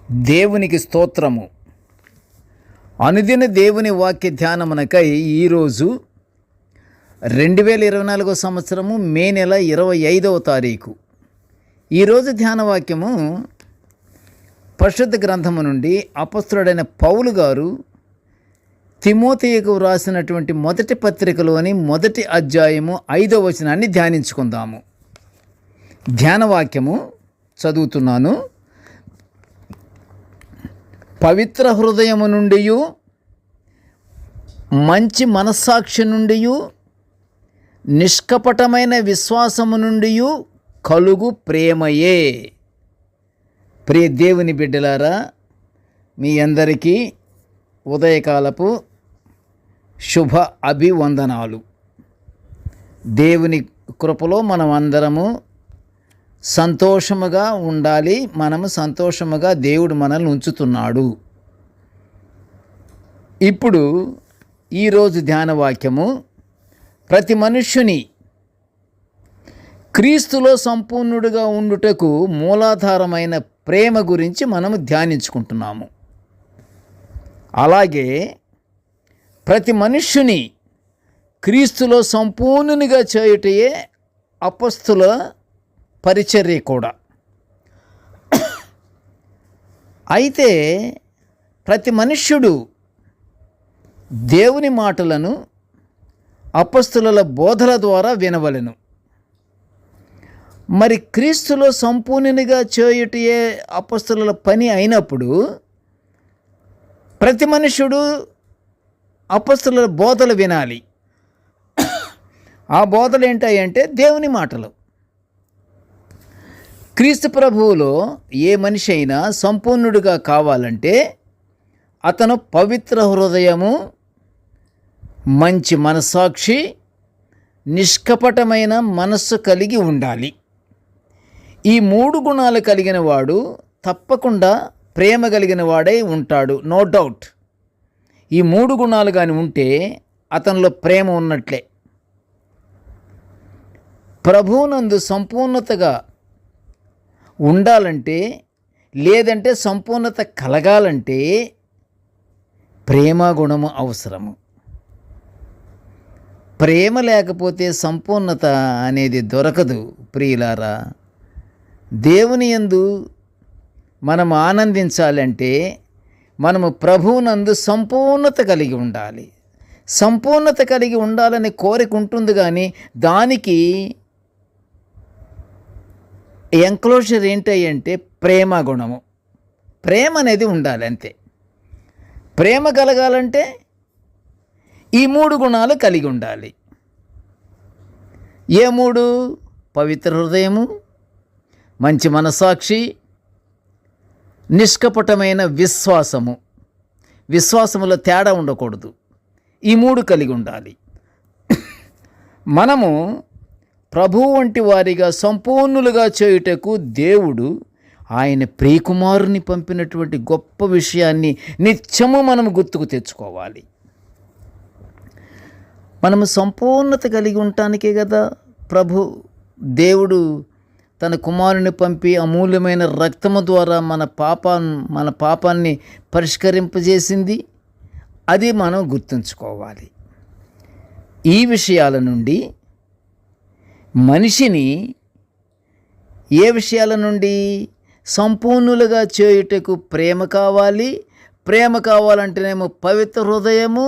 దేవునికి స్తోత్రము. అనుదిన దేవుని వాక్య ధ్యానమునకై ఈరోజు 2024 సంవత్సరము మే నెల 25వ తారీఖు. ఈరోజు ధ్యాన వాక్యము పరిశుద్ధ గ్రంథము నుండి అపొస్తలుడైన పౌలు గారు తిమోతికి వ్రాసినటువంటి మొదటి పత్రికలోని మొదటి అధ్యాయము 5వ వచనాన్ని ధ్యానించుకుందాము. ధ్యాన వాక్యము చదువుతున్నాను. పవిత్ర హృదయము నుండి, మంచి మనస్సాక్షి నుండి, నిష్కపటమైన విశ్వాసము నుండి కలుగు ప్రేమయే. ప్రియ దేవుని బిడ్డలారా, మీ అందరికీ ఉదయకాలపు శుభ అభివందనాలు. దేవుని కృపలో మనం అందరము సంతోషముగా ఉండాలి. మనము సంతోషముగా దేవుడు మనల్ని ఉంచుతున్నాడు. ఇప్పుడు ఈరోజు ధ్యాన వాక్యము ప్రతి మనుష్యుని క్రీస్తులో సంపూర్ణుడిగా ఉండుటకు మూలాధారమైన ప్రేమ గురించి మనము ధ్యానించుకుంటున్నాము. అలాగే ప్రతి మనుష్యుని క్రీస్తులో సంపూర్ణునిగా చేయుటయే అపొస్తలుల పరిచర్య కూడా. అయితే ప్రతి మనుష్యుడు దేవుని మాటలను అపొస్తలుల బోధల ద్వారా వినవలెను. మరి క్రీస్తులో సంపూర్ణునిగా చేయుటయే అపొస్తలుల పని అయినప్పుడు ప్రతి మనుష్యుడు అపొస్తలుల బోధలు వినాలి. ఆ బోధలు ఏంటంటే దేవుని మాటలు. క్రీస్తు ప్రభువులో ఏ మనిషి అయినా సంపూర్ణుడిగా కావాలంటే అతను పవిత్ర హృదయము, మంచి మనస్సాక్షి, నిష్కపటమైన మనస్సు కలిగి ఉండాలి. ఈ 3 గుణాలు కలిగిన వాడు తప్పకుండా ప్రేమ కలిగిన వాడై ఉంటాడు. No doubt. ఈ 3 గుణాలు కానీ ఉంటే అతనిలో ప్రేమ ఉన్నట్లే. ప్రభువునందు సంపూర్ణతగా ఉండాలంటే, లేదంటే సంపూర్ణత కలగాలంటే ప్రేమ గుణము అవసరము. ప్రేమ లేకపోతే సంపూర్ణత అనేది దొరకదు. ప్రియులారా, దేవుని యందు మనం ఆనందించాలంటే మనము ప్రభువునందు సంపూర్ణత కలిగి ఉండాలి. సంపూర్ణత కలిగి ఉండాలని కోరిక ఉంటుంది, కానీ దానికి ఎంక్లోజర్ ఏంటంటే ప్రేమ గుణము. ప్రేమ అనేది ఉండాలి అంతే. ప్రేమ కలగాలంటే ఈ 3 గుణాలు కలిగి ఉండాలి. ఏ 3? పవిత్ర హృదయము, మంచి మనస్సాక్షి, నిష్కపటమైన విశ్వాసము. విశ్వాసములో తేడా ఉండకూడదు. ఈ 3 కలిగి ఉండాలి. మనము ప్రభువు వంటి వారిగా సంపూర్ణులుగా చేయుటకు దేవుడు ఆయన ప్రియకుమారుని పంపినటువంటి గొప్ప విషయాన్ని నిత్యము మనం గుర్తుకు తెచ్చుకోవాలి. మనము సంపూర్ణత కలిగి ఉండటానికే కదా దేవుడు తన కుమారుని పంపి అమూల్యమైన రక్తము ద్వారా మన పాపాన్ని పరిష్కరింపజేసింది. అది మనం గుర్తుంచుకోవాలి. ఈ విషయాల నుండి మనిషిని ఏ విషయాల నుండి సంపూర్ణులుగా చేయుటకు ప్రేమ కావాలి. ప్రేమ కావాలంటేనేమో పవిత్ర హృదయము,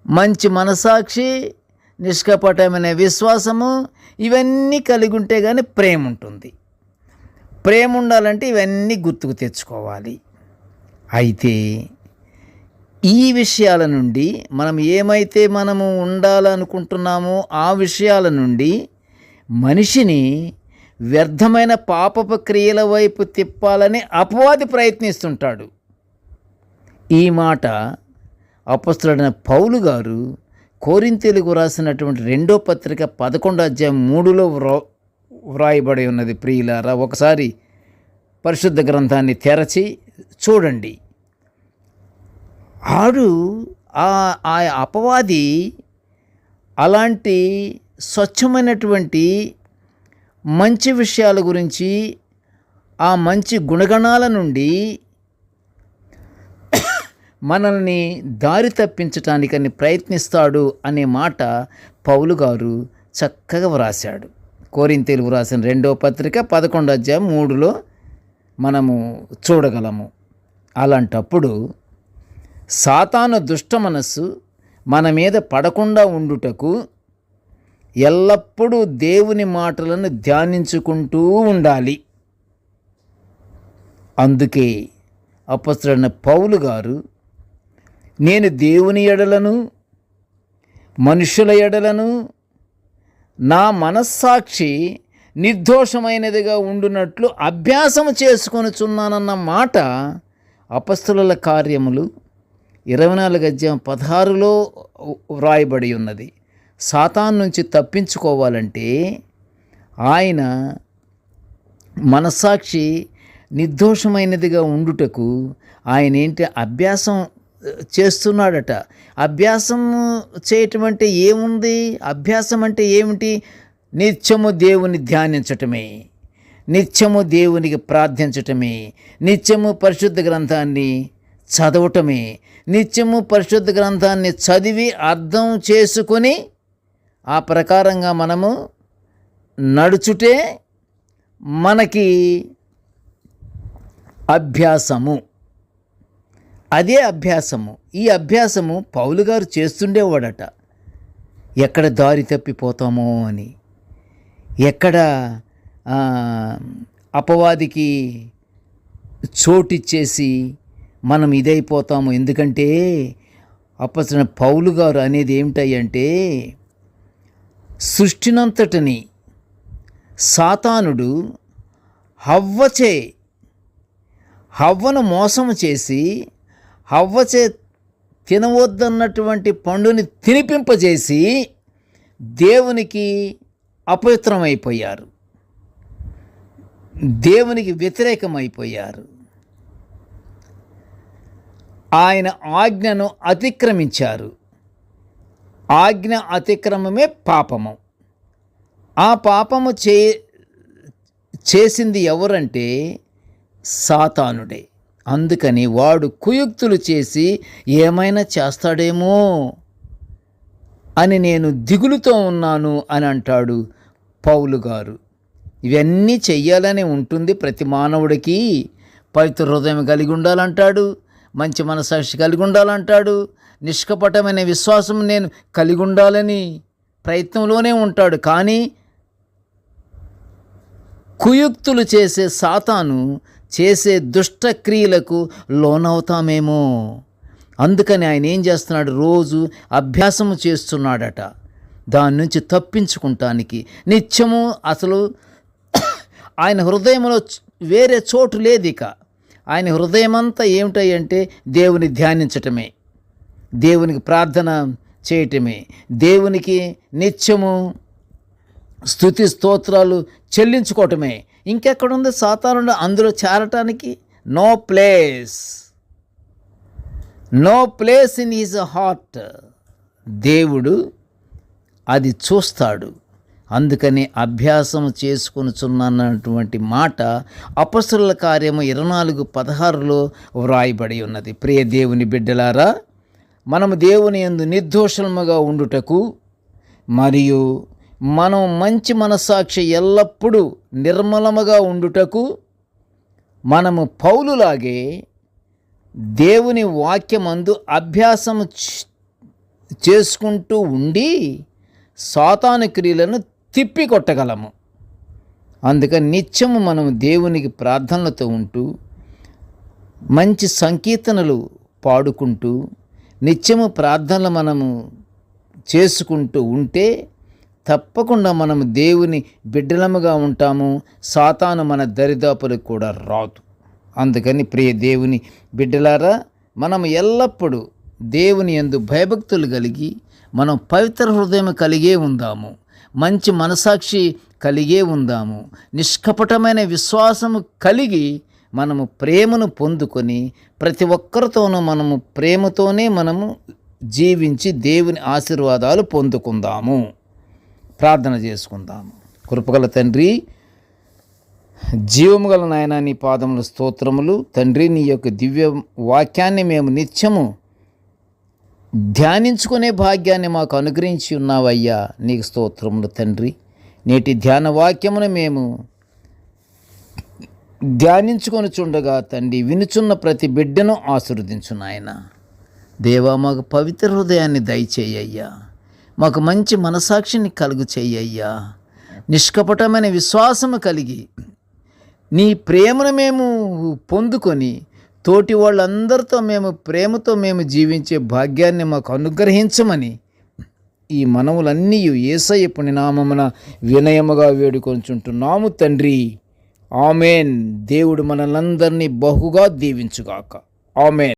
మంచి మనసాక్షి, నిష్కపటమైన విశ్వాసము, ఇవన్నీ కలిగి ఉంటే కానీ ప్రేమ ఉంటుంది. ప్రేమ ఉండాలంటే ఇవన్నీ గుర్తుకు తెచ్చుకోవాలి. అయితే ఈ విషయాల నుండి ఏమైతే మనము ఉండాలనుకుంటున్నామో ఆ విషయాల నుండి మనిషిని వ్యర్థమైన పాపపు క్రియల వైపు తిప్పాలని అపవాది ప్రయత్నిస్తుంటాడు. ఈ మాట అపొస్తలుడైన పౌలు గారు కొరింథీయులకు రాసినటువంటి 2వ పత్రిక 11వ అధ్యాయం 3లో వ్రాయబడి ఉన్నది. ప్రియులారా, ఒకసారి పరిశుద్ధ గ్రంథాన్ని తెరచి చూడండి. ఆ అపవాది అలాంటి స్వచ్ఛమైనటువంటి మంచి విషయాల గురించి, ఆ మంచి గుణగణాల నుండి మనల్ని దారి తప్పించటానికని ప్రయత్నిస్తాడు అనే మాట పౌలు గారు చక్కగా వ్రాశాడు. కొరింథీయులకు వ్రాసిన 2వ పత్రిక 11వ అధ్యాయం 3లో మనము చూడగలము. అలాంటప్పుడు సాతాను దుష్ట మనస్సు మన మీద పడకుండా ఉండుటకు ఎల్లప్పుడూ దేవుని మాటలను ధ్యానించుకుంటూ ఉండాలి. అందుకే అపొస్తలుడైన పౌలు గారు, నేను దేవుని ఎడలను మనుషుల ఎడలను నా మనస్సాక్షి నిర్దోషమైనదిగా ఉండునట్లు అభ్యాసము చేసుకొనుచున్నానన్న మాట అపొస్తలుల కార్యములు 24 అధ్యాయం 16లో వ్రాయబడి ఉన్నది. సాతాను నుంచి తప్పించుకోవాలంటే ఆయన మనస్సాక్షి నిర్దోషమైనదిగా ఉండుటకు ఆయన అభ్యాసం చేస్తున్నాడట. అభ్యాసం చేయటం అంటే ఏముంది? అభ్యాసం అంటే ఏమిటి? నిత్యము దేవుని ధ్యానించటమే, నిత్యము దేవునికి ప్రార్థించటమే, నిత్యము పరిశుద్ధ గ్రంథాన్ని చదవటమే, నిత్యము పరిశుద్ధ గ్రంథాన్ని చదివి అర్థం చేసుకొని ఆ ప్రకారంగా మనము నడుచుటే మనకి అభ్యాసము. అదే అభ్యాసము. ఈ అభ్యాసము పౌలు గారు చేస్తుండేవాడట. ఎక్కడ దారి తప్పిపోతామో అని, ఎక్కడ అపవాదికి చోటిచ్చేసి మనం ఇదైపోతాము. ఎందుకంటే అపొస్తలుడైన పౌలు గారు అనేది ఏమిటంటే, సృష్టినంతటిని సాతానుడు హవ్వను మోసము చేసి హవ్వచే తినవద్దన్నటువంటి పండుని తినిపింపజేసి దేవునికి అపవిత్రమైపోయారు, దేవునికి వ్యతిరేకమైపోయారు. ఆయన ఆజ్ఞను అతిక్రమించారు. ఆజ్ఞ అతిక్రమమే పాపము. ఆ పాపము చేసింది ఎవరంటే సాతానుడే. అందుకని వాడు కుయుక్తులు చేసి ఏమైనా చేస్తాడేమో అని నేను దిగులుతో ఉన్నాను అని అంటాడు పౌలు గారు. ఇవన్నీ చెయ్యాలని ఉంటుంది ప్రతి మానవుడికి. పవిత్ర హృదయం కలిగి ఉండాలంటాడు, మంచి మనస్సాక్షి కలిగి ఉండాలంటాడు, నిష్కపటమైన విశ్వాసం నేను కలిగి ఉండాలని ప్రయత్నంలోనే ఉంటాడు. కానీ కుయుక్తులు చేసే సాతాను చేసే దుష్టక్రియలకు లోనవుతామేమో. అందుకని ఆయన ఏం చేస్తున్నాడు? రోజు అభ్యాసము చేస్తున్నాడట దాని నుంచి తప్పించుకుంటానికి. నిత్యము అసలు ఆయన హృదయంలో వేరే చోటు లేదు. ఇక ఆయన హృదయమంతా ఏమిటంటే దేవుని ధ్యానించటమే, దేవునికి ప్రార్థన చేయటమే, దేవునికి నిత్యము స్తుతి స్తోత్రాలు చెల్లించుకోవటమే. ఇంకెక్కడుంది సాతానుడు అందులో చేరటానికి? No place in his heart. దేవుడు అది చూస్తాడు. అందుకని అభ్యాసం చేసుకొనుచున్నటువంటి మాట అపొస్తలుల కార్యము 24:16లో వ్రాయబడి ఉన్నది. ప్రియ దేవుని బిడ్డలారా, మనము దేవుని యందు నిర్దోషముగా ఉండుటకు మరియు మనం మంచి మనస్సాక్షి ఎల్లప్పుడూ నిర్మలముగా ఉండుటకు మనము పౌలులాగే దేవుని వాక్యమందు అభ్యాసము చేసుకుంటూ ఉండి సాతాను క్రియలను తిప్పికొట్టగలము. అందుకని నిత్యము మనము దేవునికి ప్రార్థనలతో ఉంటూ మంచి సంకీర్తనలు పాడుకుంటూ నిత్యము ప్రార్థనలు మనము చేసుకుంటూ ఉంటే తప్పకుండా మనము దేవుని బిడ్డలముగా ఉంటాము. సాతాను మన దరిదాపులకు కూడా రాదు. అందుకని ప్రియ దేవుని బిడ్డలారా, మనము ఎల్లప్పుడూ దేవుని యందు భయభక్తులు కలిగి మనం పవిత్ర హృదయం కలిగే ఉందాము, మంచి మనసాక్షి కలిగే ఉందాము, నిష్కపటమైన విశ్వాసము కలిగి మనము ప్రేమను పొందుకొని ప్రతి ఒక్కరితోనూ మనము ప్రేమతోనే మనము జీవించి దేవుని ఆశీర్వాదాలు పొందుకుందాము. ప్రార్థన చేసుకుందాము. కృపగల తండ్రి, జీవము గల నాయన నీ పాదముల స్తోత్రములు తండ్రి. నీ యొక్క దివ్య వాక్యాన్ని మేము నిత్యము ధ్యానించుకునే భాగ్యాన్ని మాకు అనుగ్రహించి ఉన్నావయ్యా. నీకు స్తోత్రములు తండ్రి. నేటి ధ్యాన వాక్యమును మేము ధ్యానించుకొని చుండగా తండ్రి వినుచున్న ప్రతి బిడ్డను ఆశీర్వదించు నాయన. దేవా, మాకు పవిత్ర హృదయాన్ని దయచేయ్యా. మాకు మంచి మనసాక్షిని కలుగు చెయ్యయ్యా. నిష్కపటమైన విశ్వాసము కలిగి నీ ప్రేమను మేము పొందుకొని తోటి వాళ్ళందరితో మేము ప్రేమతో మేము జీవించే భాగ్యాన్ని మాకు అనుగ్రహించమని ఈ మనవులన్నీ యేసయ్య పుణ్యనామమున వినయముగా వేడుకొంచుంటున్నాము తండ్రి. ఆమెన్. దేవుడు మనలందరినీ బహుగా దీవించుగాక. ఆమెన్.